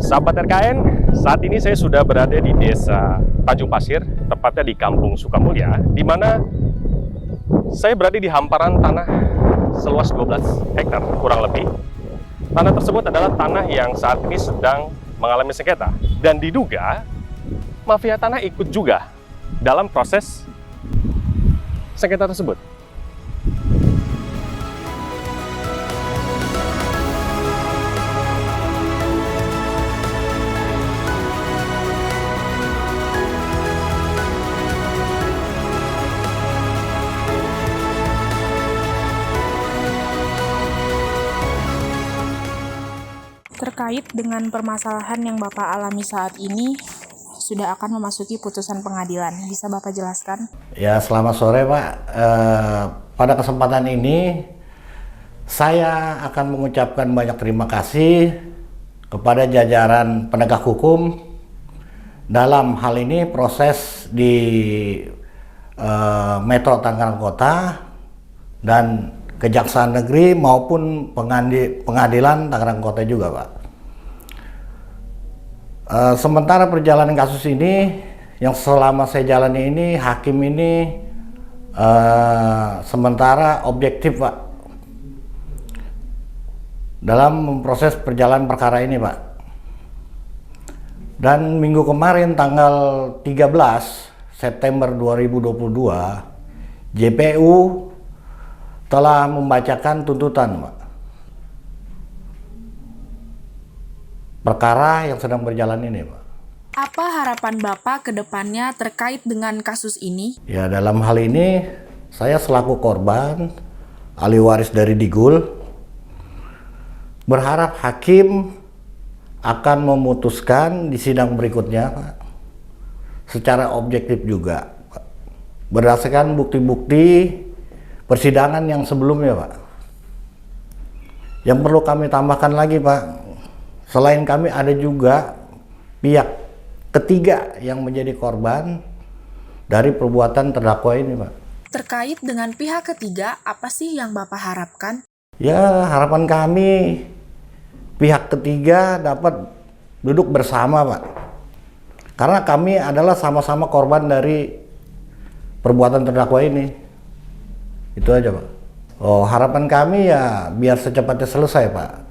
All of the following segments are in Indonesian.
Sahabat RKN, saat ini saya sudah berada di desa Tanjung Pasir, tepatnya di Kampung Sukamulya, di mana saya berada di hamparan tanah seluas 12 hektar kurang lebih. Tanah tersebut adalah tanah yang saat ini sedang mengalami sengketa, dan diduga mafia tanah ikut juga dalam proses sengketa tersebut. Terkait dengan permasalahan yang Bapak alami saat ini, sudah akan memasuki putusan pengadilan. Bisa Bapak jelaskan? Ya, selamat sore Pak. Pada kesempatan ini, saya akan mengucapkan banyak terima kasih kepada jajaran penegak hukum dalam hal ini proses di Metro Tangerang Kota dan Kejaksaan Negeri maupun Pengadilan Tangerang Kota juga, Pak. Sementara perjalanan kasus ini, yang selama saya jalani ini, hakim ini sementara objektif, Pak, dalam proses perjalanan perkara ini, Pak. Dan minggu kemarin tanggal 13 September 2022, JPU telah membacakan tuntutan, Pak, perkara yang sedang berjalan ini, Pak. Apa harapan Bapak ke depannya terkait dengan kasus ini? Ya, dalam hal ini saya selaku korban, ahli waris dari Digul, berharap hakim akan memutuskan di sidang berikutnya, Pak, secara objektif juga, Pak, berdasarkan bukti-bukti persidangan yang sebelumnya, Pak. Yang perlu kami tambahkan lagi, Pak, selain kami ada juga pihak ketiga yang menjadi korban dari perbuatan terdakwa ini, Pak. Terkait dengan pihak ketiga, apa sih yang Bapak harapkan? Ya, harapan kami pihak ketiga dapat duduk bersama, Pak. Karena kami adalah sama-sama korban dari perbuatan terdakwa ini. Itu aja, Pak. Harapan kami ya biar secepatnya selesai, Pak.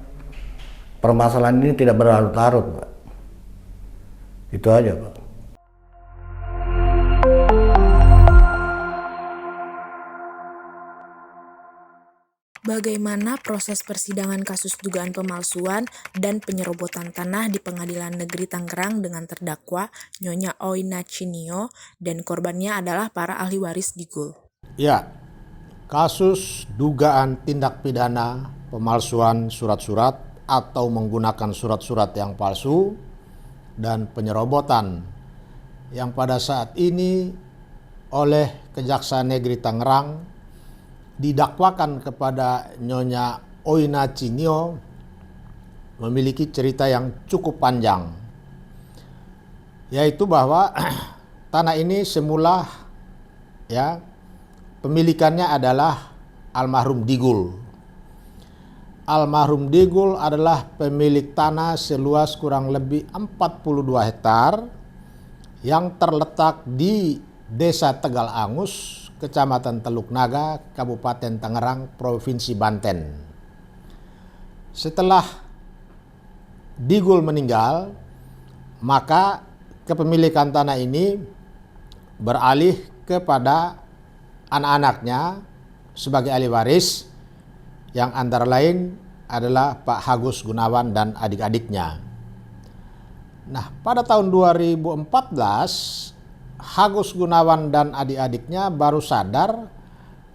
Permasalahan ini tidak berlarut-larut, Pak. Itu aja, Pak. Bagaimana proses persidangan kasus dugaan pemalsuan dan penyerobotan tanah di Pengadilan Negeri Tangerang dengan terdakwa Nyonya Oina Cinio dan korbannya adalah para ahli waris Digul? Ya, kasus dugaan tindak pidana pemalsuan surat-surat atau menggunakan surat-surat yang palsu dan penyerobotan yang pada saat ini oleh Kejaksaan Negeri Tangerang didakwakan kepada Nyonya Oina Cinio memiliki cerita yang cukup panjang, yaitu bahwa tanah ini semula ya pemilikannya adalah almarhum Digul. Almarhum Digul adalah pemilik tanah seluas kurang lebih 42 hektar yang terletak di Desa Tegal Angus, Kecamatan Teluk Naga, Kabupaten Tangerang, Provinsi Banten. Setelah Digul meninggal, maka kepemilikan tanah ini beralih kepada anak-anaknya sebagai ahli waris, yang antara lain adalah Pak Hagus Gunawan dan adik-adiknya. Nah, pada tahun 2014, Hagus Gunawan dan adik-adiknya baru sadar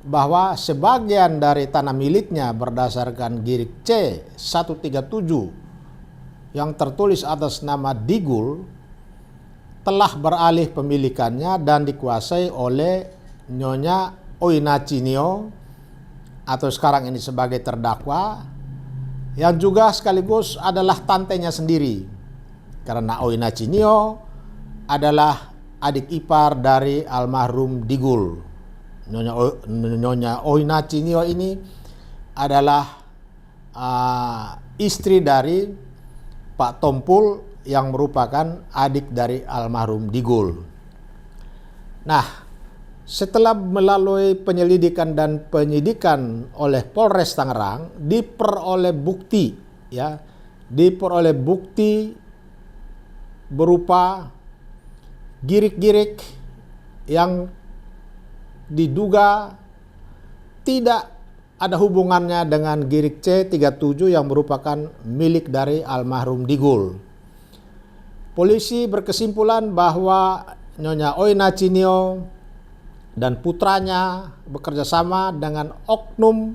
bahwa sebagian dari tanah miliknya berdasarkan Girik C 137 yang tertulis atas nama Digul telah beralih pemilikannya dan dikuasai oleh Nyonya Oina Cinio atau sekarang ini sebagai terdakwa, yang juga sekaligus adalah tantenya sendiri, karena Oina Cinio adalah adik ipar dari almarhum Digul. Nyonya Oina Cinio ini adalah istri dari Pak Tompul yang merupakan adik dari almarhum Digul. Nah, setelah melalui penyelidikan dan penyidikan oleh Polres Tangerang, diperoleh bukti berupa girik-girik yang diduga tidak ada hubungannya dengan girik C37 yang merupakan milik dari almarhum Digul. Polisi berkesimpulan bahwa Nyonya Oina Chinio dan putranya bekerja sama dengan oknum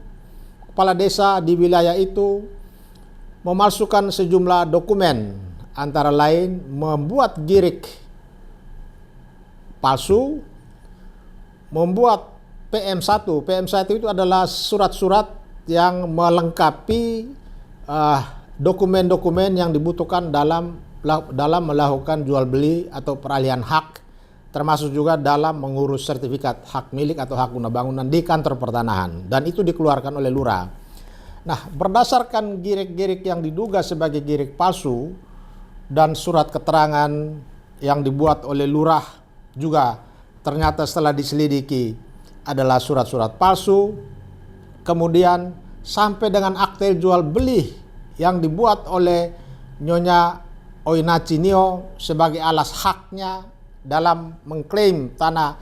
kepala desa di wilayah itu memalsukan sejumlah dokumen, antara lain membuat girik palsu, membuat PM1. PM1 itu adalah surat-surat yang melengkapi dokumen-dokumen yang dibutuhkan dalam melakukan jual beli atau peralihan hak, termasuk juga dalam mengurus sertifikat hak milik atau hak guna bangunan di kantor pertanahan, dan itu dikeluarkan oleh lurah. Nah, berdasarkan girik-girik yang diduga sebagai girik palsu dan surat keterangan yang dibuat oleh lurah juga ternyata setelah diselidiki adalah surat-surat palsu, kemudian sampai dengan akte jual beli yang dibuat oleh Nyonya Oina Chinio sebagai alas haknya dalam mengklaim tanah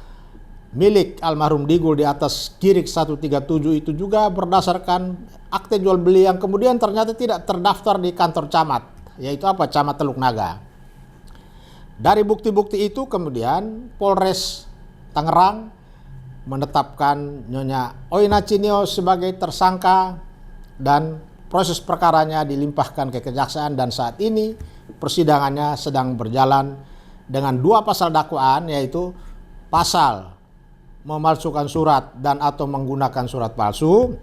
milik almarhum Digul di atas girik 137 itu juga berdasarkan akte jual beli yang kemudian ternyata tidak terdaftar di kantor camat, yaitu Camat Teluk Naga. Dari bukti-bukti itu kemudian Polres Tangerang menetapkan Nyonya Oina Chinio sebagai tersangka dan proses perkaranya dilimpahkan ke kejaksaan, dan saat ini persidangannya sedang berjalan dengan 2 pasal dakwaan, yaitu pasal memalsukan surat dan atau menggunakan surat palsu,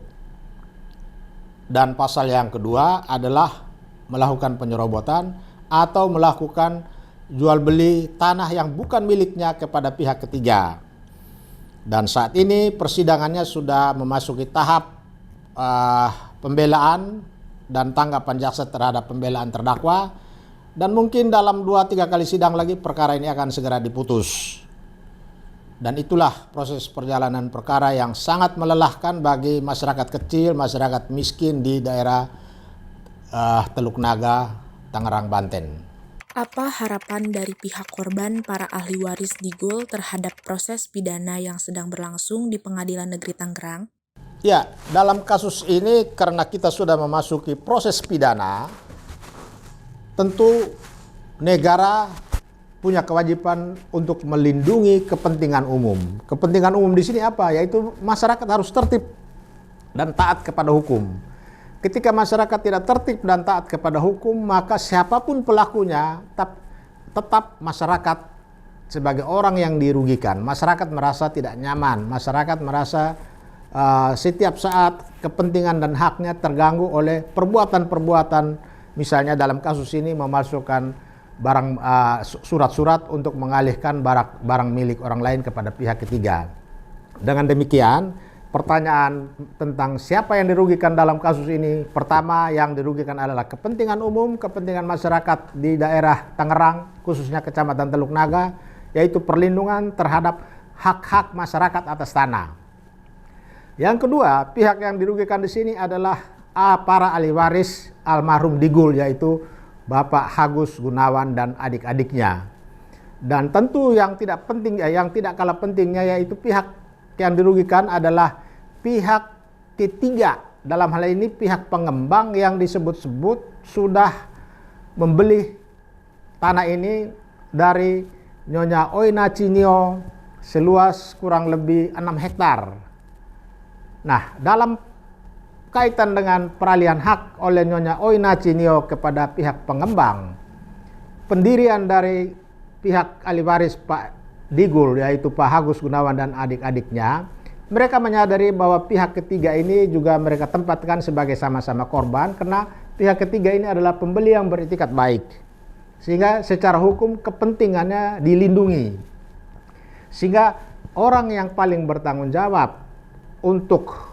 dan pasal yang kedua adalah melakukan penyerobotan atau melakukan jual beli tanah yang bukan miliknya kepada pihak ketiga. Dan saat ini persidangannya sudah memasuki tahap pembelaan dan tanggapan jaksa terhadap pembelaan terdakwa, dan mungkin dalam 2-3 kali sidang lagi perkara ini akan segera diputus. Dan itulah proses perjalanan perkara yang sangat melelahkan bagi masyarakat kecil, masyarakat miskin di daerah Teluk Naga, Tangerang, Banten. Apa harapan dari pihak korban para ahli waris Digul terhadap proses pidana yang sedang berlangsung di Pengadilan Negeri Tangerang? Ya, dalam kasus ini karena kita sudah memasuki proses pidana, tentu negara punya kewajiban untuk melindungi kepentingan umum. Kepentingan umum di sini apa? Yaitu masyarakat harus tertib dan taat kepada hukum. Ketika masyarakat tidak tertib dan taat kepada hukum, maka siapapun pelakunya tetap masyarakat sebagai orang yang dirugikan. Masyarakat merasa tidak nyaman, masyarakat merasa setiap saat kepentingan dan haknya terganggu oleh perbuatan-perbuatan, misalnya dalam kasus ini memalsukan barang surat-surat untuk mengalihkan barang milik orang lain kepada pihak ketiga. Dengan demikian, pertanyaan tentang siapa yang dirugikan dalam kasus ini, pertama yang dirugikan adalah kepentingan umum, kepentingan masyarakat di daerah Tangerang, khususnya Kecamatan Teluk Naga, yaitu perlindungan terhadap hak-hak masyarakat atas tanah. Yang kedua, pihak yang dirugikan di sini adalah para ahli waris almarhum Digul, yaitu Bapak Agus Gunawan dan adik-adiknya. Dan tentu yang tidak kalah pentingnya yaitu pihak yang dirugikan adalah pihak ketiga. Dalam hal ini pihak pengembang yang disebut-sebut sudah membeli tanah ini dari Nyonya Oina Chinio seluas kurang lebih 6 hektar. Nah, dalam kaitan dengan peralihan hak oleh Nyonya Oina Chinio kepada pihak pengembang, pendirian dari pihak ahli waris Pak Digul, yaitu Pak Agus Gunawan dan adik-adiknya, mereka menyadari bahwa pihak ketiga ini juga mereka tempatkan sebagai sama-sama korban, karena pihak ketiga ini adalah pembeli yang beretikat baik, sehingga secara hukum kepentingannya dilindungi, sehingga orang yang paling bertanggung jawab untuk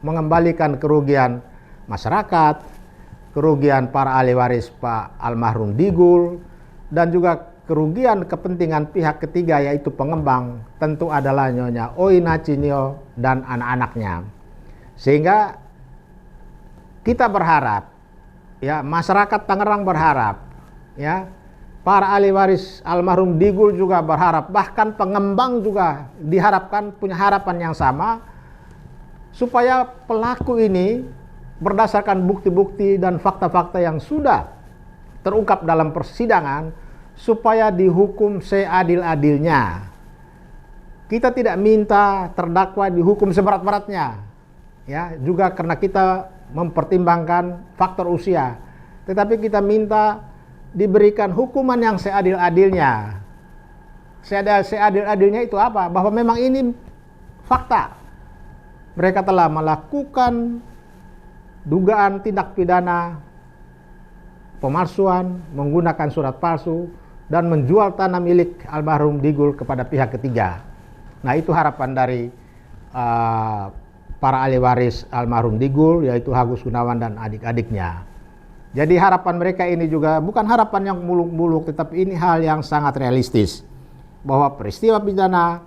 mengembalikan kerugian masyarakat, kerugian para ahli waris Pak almarhum Digul, dan juga kerugian kepentingan pihak ketiga yaitu pengembang tentu adalah Nyonya Oina Chinio dan anak-anaknya. Sehingga kita berharap, ya, masyarakat Tangerang berharap, ya, para ahli waris almarhum Digul juga berharap, bahkan pengembang juga diharapkan punya harapan yang sama supaya pelaku ini berdasarkan bukti-bukti dan fakta-fakta yang sudah terungkap dalam persidangan supaya dihukum seadil-adilnya. Kita tidak minta terdakwa dihukum seberat-beratnya, ya, juga karena kita mempertimbangkan faktor usia. Tetapi kita minta diberikan hukuman yang seadil-adilnya. Seadil-adilnya itu apa? Bahwa memang ini fakta. Mereka telah melakukan dugaan tindak pidana pemalsuan, menggunakan surat palsu, dan menjual tanah milik almarhum Digul kepada pihak ketiga. Nah, itu harapan dari para ahli waris almarhum Digul, yaitu Agus Gunawan dan adik-adiknya. Jadi harapan mereka ini juga bukan harapan yang muluk-muluk, tetapi ini hal yang sangat realistis. Bahwa peristiwa pidana,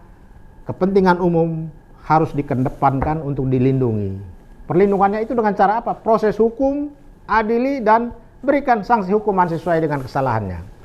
kepentingan umum harus dikedepankan untuk dilindungi. Perlindungannya itu dengan cara apa? Proses hukum, adili, dan berikan sanksi hukuman sesuai dengan kesalahannya.